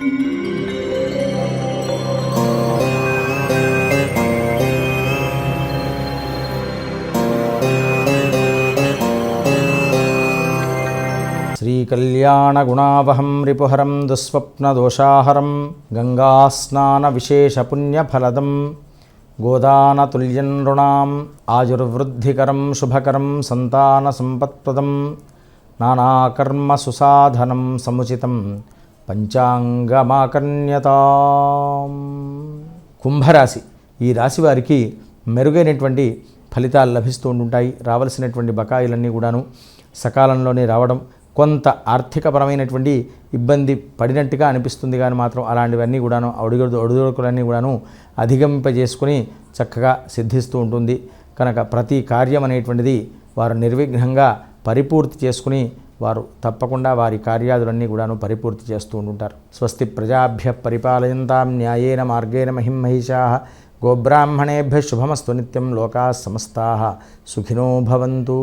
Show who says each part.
Speaker 1: శ్రీకళ్యాణగుణావహం రిపుహరం దుస్వప్నదోషాహరం గంగాస్నానవిశేషపుణ్యఫలదం గోదానతుల్యం నృణాం ఆయుర్వృద్ధికరం శుభకరం సంతానసంపత్ప్రదం నానాకర్మసుసాధనం సముచితం పంచాంగమాకర్ణ్యతాం. కుంభరాశి, ఈ రాశి వారికి మెరుగైనటువంటి ఫలితాలు లభిస్తూ ఉంటుంటాయి. రావలసినటువంటి బకాయిలన్నీ కూడాను సకాలంలోనే రావడం, కొంత ఆర్థికపరమైనటువంటి ఇబ్బంది పడినట్టుగా అనిపిస్తుంది కానీ మాత్రం అలాంటివన్నీ కూడాను ఒడిదుడుకులన్నీ కూడాను అధిగమింపజేసుకుని చక్కగా సిద్ధిస్తూ ఉంటుంది. కనుక ప్రతి కార్యం అనేటువంటిది వారు నిర్విఘ్నంగా పరిపూర్తి చేసుకుని వారు తప్పకుండా వారి కార్యాదులన్నీ కూడాను పరిపూర్తి చేస్తూ ఉంటుంటారు. స్వస్తి ప్రజాభ్య పరిపాలయంతాం న్యాయేన మార్గేణ మహిం మహిషాః గోబ్రాహ్మణేభ్య శుభమస్తు నిత్యం లోకాః సమస్తాః సుఖినో భవంతు.